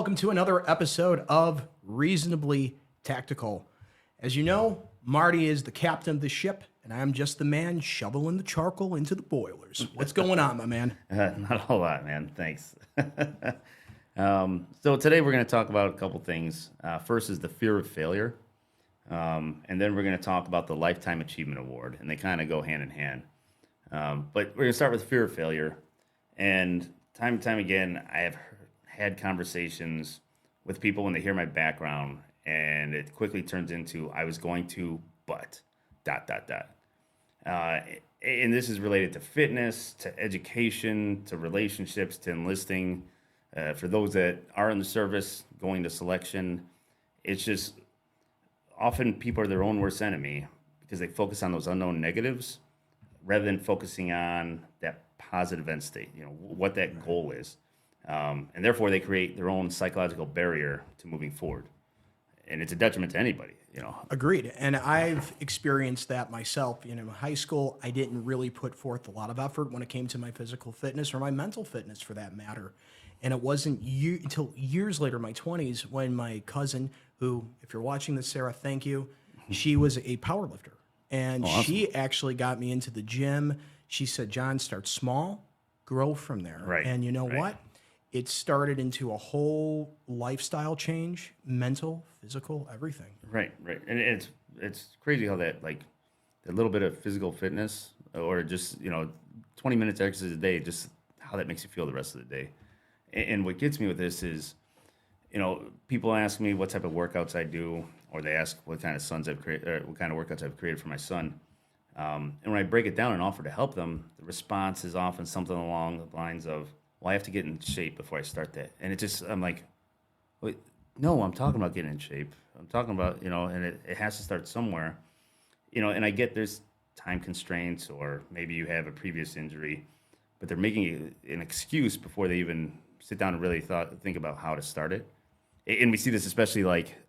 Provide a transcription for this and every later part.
welcome to another episode of Reasonably Tactical. As you know, Marty is the captain of the ship, and I'm just the man shoveling the charcoal into the boilers. What's going on, my man? Not a whole lot, man. Thanks. So today we're going to talk about a couple things. First is the fear of failure, and then we're going to talk about the Lifetime Achievement Award, and they kind of go hand in hand. But we're going to start with fear of failure, and time and time again, I have had conversations with people when they hear my background, and it quickly turns into I was going to, but ... And this is related to fitness, to education, to relationships, to enlisting. For those that are in the service, going to selection, it's just often people are their own worst enemy because they focus on those unknown negatives rather than focusing on that positive end state, what that goal is. And therefore, they create their own psychological barrier to moving forward. And it's a detriment to anybody. Agreed. And I've experienced that myself. In high school, I didn't really put forth a lot of effort when it came to my physical fitness or my mental fitness for that matter. And it wasn't until years later, my 20s, when my cousin, who, if you're watching this, Sarah, thank you, she was a power lifter. And awesome. She actually got me into the gym. She said, John, start small, grow from there. Right. And you know Right. what? It started into a whole lifestyle change, mental, physical, everything. Right. And it's crazy how that, a little bit of physical fitness or just, 20 minutes exercise a day, just how that makes you feel the rest of the day. And what gets me with this is, people ask me what type of workouts I do, or they ask what kind of what kind of workouts I've created for my son. And when I break it down and offer to help them, the response is often something along the lines of, well, I have to get in shape before I start that. And I'm like, wait, no, I'm talking about getting in shape. I'm talking about, and it has to start somewhere. And I get there's time constraints, or maybe you have a previous injury, but they're making an excuse before they even sit down and really think about how to start it. And we see this especially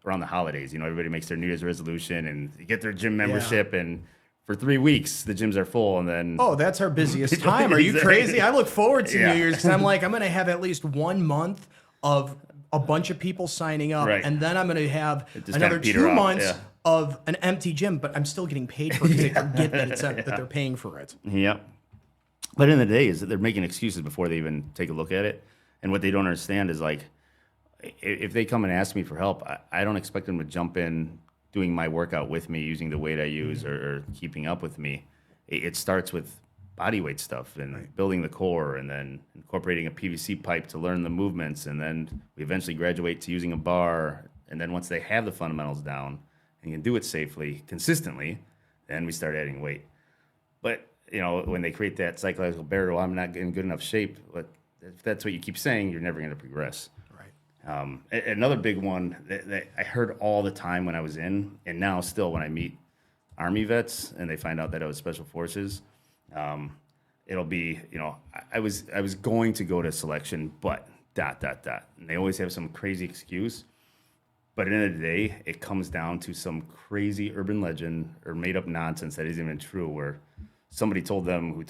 around the holidays. Everybody makes their New Year's resolution and you get their gym membership, and for 3 weeks the gyms are full, and then that's our busiest time. Are you crazy? I look forward to Yeah. New Year's because I'm going to have at least 1 month of a bunch of people signing up, Right. and then I'm going to have just another kinda peter 2 out, months yeah. of an empty gym, but I'm still getting paid for it because they forget that that they're paying for it. Yep. But in the day is that they're making excuses before they even take a look at it. And what they don't understand is if they come and ask me for help, I don't expect them to jump in doing my workout with me, using the weight I use, or keeping up with me. It starts with body weight stuff and building the core, and then incorporating a PVC pipe to learn the movements. And then we eventually graduate to using a bar. And then once they have the fundamentals down and can do it safely, consistently, then we start adding weight. But, when they create that psychological barrier, well, I'm not in good enough shape, but if that's what you keep saying, you're never going to progress. Right. Another big one that I heard all the time when I was in, and now still when I meet Army vets and they find out that I was Special Forces, it'll be, I was going to go to selection, but ... And they always have some crazy excuse. But at the end of the day, it comes down to some crazy urban legend or made up nonsense that isn't even true, where somebody told them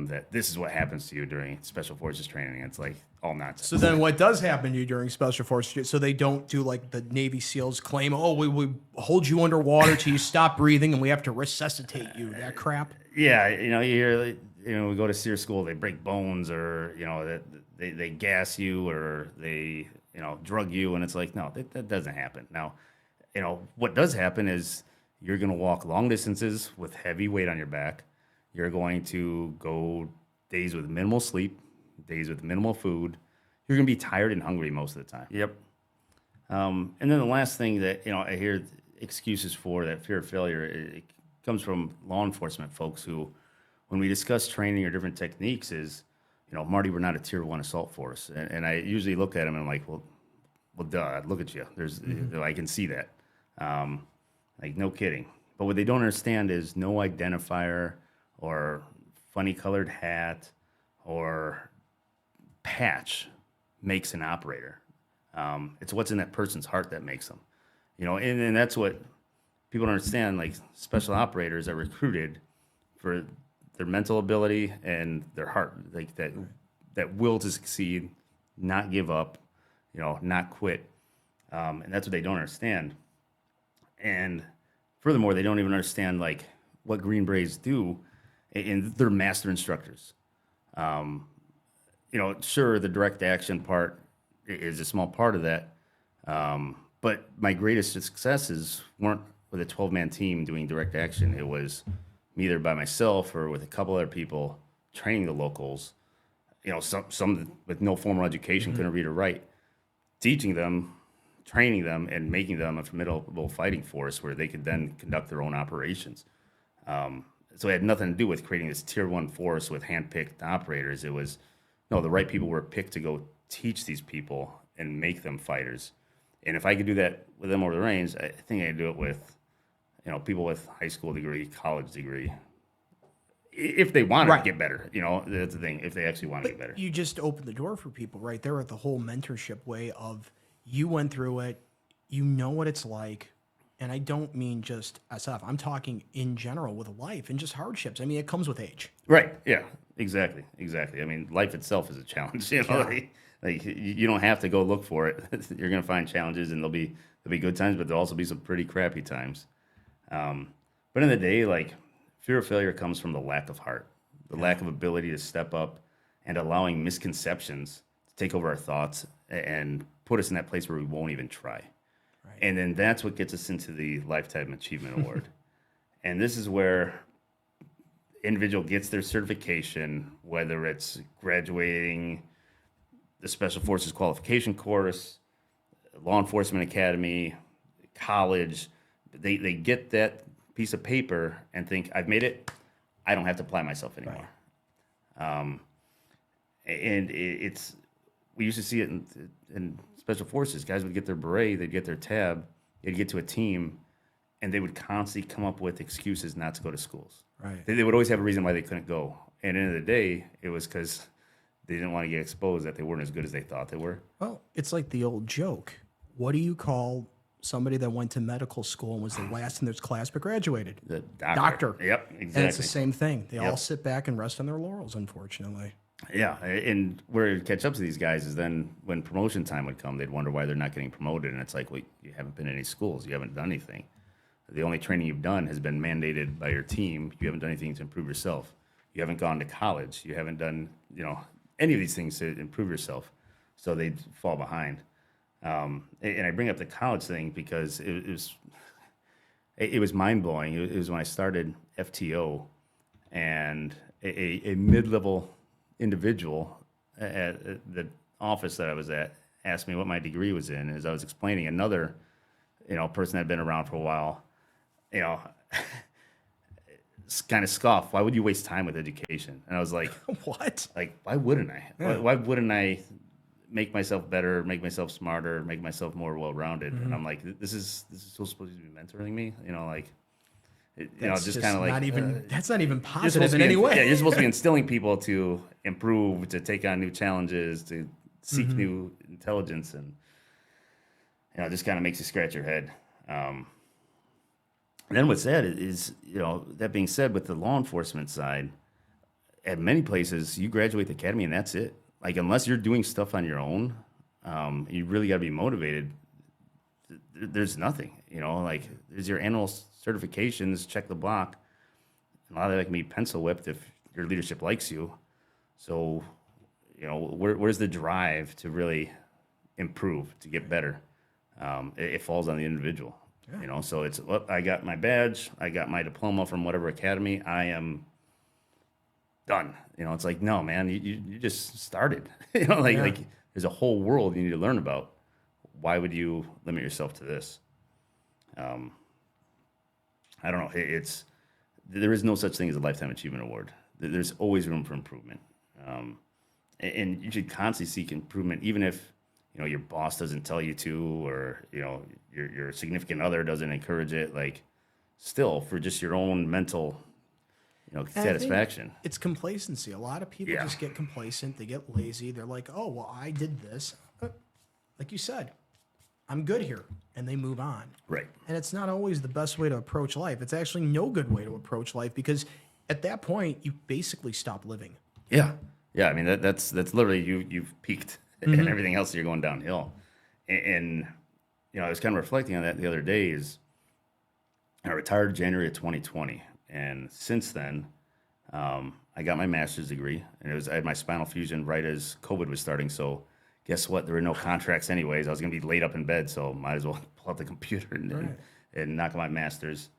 that this is what happens to you during Special Forces training. It's all nonsense. So then what does happen to you during Special Forces? So they don't do the Navy SEALs claim, we hold you underwater till you stop breathing and we have to resuscitate you. That crap? Yeah, you hear, we go to SEER school, they break bones, or, they gas you, or they, drug you, and it's no, that doesn't happen. Now, what does happen is you're going to walk long distances with heavy weight on your back. You're going to go days with minimal sleep, days with minimal food. You're going to be tired and hungry most of the time. Yep. And then the last thing that, I hear excuses for, that fear of failure, it comes from law enforcement folks who, when we discuss training or different techniques, is, Marty, we're not a tier 1 assault force. And I usually look at them and I'm like, well, duh, look at you. I can see that. No kidding. But what they don't understand is no identifier or funny colored hat or patch makes an operator. It's what's in that person's heart that makes them. And that's what people don't understand. Special operators are recruited for their mental ability and their heart, that will to succeed, not give up, not quit. And that's what they don't understand. And furthermore, they don't even understand like what Green Berets do, and they're master instructors. Sure, the direct action part is a small part of that. But my greatest successes weren't with a 12-man team doing direct action. It was me either by myself or with a couple other people training the locals. Some with no formal education couldn't read or write, teaching them, training them, and making them a formidable fighting force where they could then conduct their own operations. So it had nothing to do with creating this tier 1 force with hand-picked operators. It was, no, the right people were picked to go teach these people and make them fighters. And if I could do that with them over the range, I think I could do it with, people with high school degree, college degree. If they want to Right. get better, that's the thing. If they actually want to get better. You just opened the door for people right there at the whole mentorship way of you went through it, you know what it's like. And I don't mean just SF. I'm talking in general with life and just hardships. I mean, it comes with age. Right. Yeah. Exactly. I mean, life itself is a challenge. Like you don't have to go look for it. You're gonna find challenges, and there'll be good times, but there'll also be some pretty crappy times. But in the day, like fear of failure comes from the lack of heart, the lack of ability to step up, and allowing misconceptions to take over our thoughts and put us in that place where we won't even try. Right. And then that's what gets us into the Lifetime Achievement Award. And this is where individual gets their certification, whether it's graduating the Special Forces Qualification Course, Law Enforcement Academy, college. They get that piece of paper and think, I've made it. I don't have to apply myself anymore. Right. And it's we used to see it in Special Forces. Guys would get their beret, they'd get their tab, they'd get to a team, and they would constantly come up with excuses not to go to schools. Right. They would always have a reason why they couldn't go. And at the end of the day, it was because they didn't want to get exposed that they weren't as good as they thought they were. Well, it's like the old joke. What do you call somebody that went to medical school and was the last in their class but graduated? The doctor. Yep, exactly. And it's the same thing. They all sit back and rest on their laurels, unfortunately. Yeah, and where it would catch up to these guys is then when promotion time would come, they'd wonder why they're not getting promoted. And it's like, well, you haven't been in any schools. You haven't done anything. The only training you've done has been mandated by your team. You haven't done anything to improve yourself. You haven't gone to college. You haven't done, any of these things to improve yourself. So they'd fall behind. And I bring up the college thing because it was mind blowing. It was when I started FTO, and a mid-level individual at the office that I was at asked me what my degree was in. As I was explaining, another, person that had been around for a while, kind of scoffed. Why would you waste time with education? And I was like, what? Like, why wouldn't I? Yeah. Why wouldn't I make myself better, make myself smarter, make myself more well-rounded? Mm-hmm. And I'm like, this is so supposed to be mentoring me, just kind of like not even that's not even positive in any way. Yeah, you're supposed to be instilling people to improve, to take on new challenges, to seek new intelligence, and it just kind of makes you scratch your head. And then what's sad is, that being said, with the law enforcement side, at many places you graduate the academy and that's it. Like, unless you're doing stuff on your own, you really got to be motivated. There's nothing, like there's your annual certifications, check the block. A lot of that can be pencil whipped if your leadership likes you. So, where's the drive to really improve, to get better? It falls on the individual, So it's, well, I got my badge, I got my diploma from whatever academy, I am done. It's like, no, man, you just started. Like there's a whole world you need to learn about. Why would you limit yourself to this? I don't know. There is no such thing as a Lifetime Achievement Award. There's always room for improvement. And you should constantly seek improvement, even if, your boss doesn't tell you to, or, your significant other doesn't encourage it. Like, still, for just your own mental, satisfaction. It's complacency. A lot of people just get complacent. They get lazy. They're like, oh, well, I did this. Like you said, I'm good here. And they move on. Right. And it's not always the best way to approach life. It's actually no good way to approach life, because at that point, you basically stop living. Yeah. Yeah. I mean, that's literally you've peaked. and everything else you're going downhill. And I was kind of reflecting on that the other day. Is I retired January of 2020, and since then, I got my master's degree, and I had my spinal fusion right as COVID was starting. So, guess what? There were no contracts anyways. I was going to be laid up in bed, so might as well pull out the computer and knock out my master's.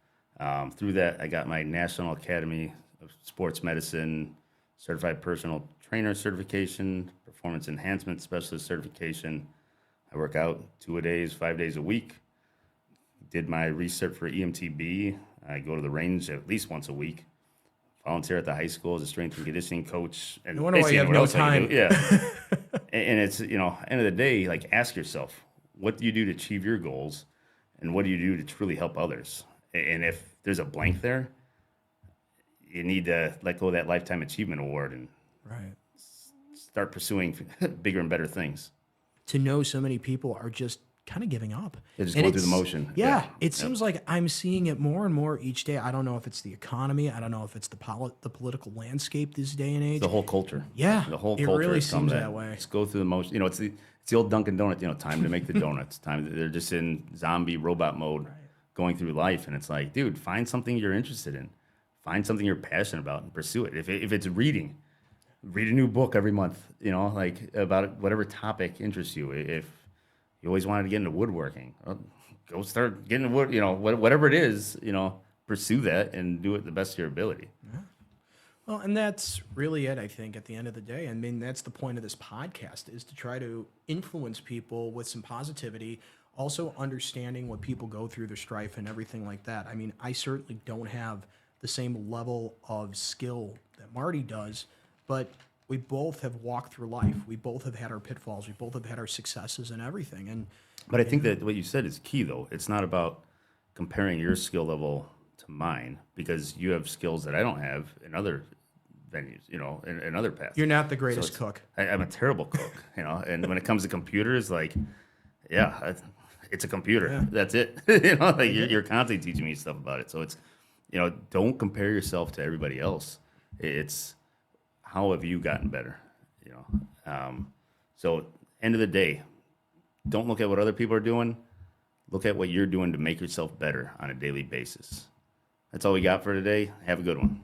Through that, I got my National Academy of Sports Medicine Certified Personal Trainer certification, Performance Enhancement Specialist certification. I work out 2-a-days, 5 days a week. Did my research for EMTB. I go to the range at least once a week. Volunteer at the high school as a strength and conditioning coach. And I wonder why you have no time. Yeah. And it's, end of the day, like, ask yourself, what do you do to achieve your goals? And what do you do to truly help others? And if there's a blank there, you need to let go of that Lifetime Achievement Award and start pursuing bigger and better things. To know so many people are just kind of giving up. They're just going through the motion. Yeah. It seems like I'm seeing it more and more each day. I don't know if it's the economy. I don't know if it's the political landscape this day and age. The whole culture. Yeah. The whole it culture. really seems that way. Just go through the motion. It's the old Dunkin' Donut, time to make the donuts. They're just in zombie robot mode going through life. And it's like, dude, find something you're interested in. Find something you're passionate about and pursue it. If it's reading, read a new book every month, about whatever topic interests you. If you always wanted to get into woodworking, well, go start getting into wood, whatever it is, pursue that and do it the best of your ability. Yeah. Well, and that's really it, I think, at the end of the day. I mean, that's the point of this podcast, is to try to influence people with some positivity, also understanding what people go through, their strife and everything like that. I mean, I certainly don't have the same level of skill that Marty does, but we both have walked through life. We both have had our pitfalls. We both have had our successes and everything. But I think that what you said is key, though. It's not about comparing your skill level to mine, because you have skills that I don't have in other venues, in other paths. You're not the greatest cook. I'm a terrible cook, and when it comes to computers, it's a computer. Yeah. That's it. You're constantly teaching me stuff about it. So it's, don't compare yourself to everybody else. It's how have you gotten better, So end of the day, don't look at what other people are doing. Look at what you're doing to make yourself better on a daily basis. That's all we got for today. Have a good one.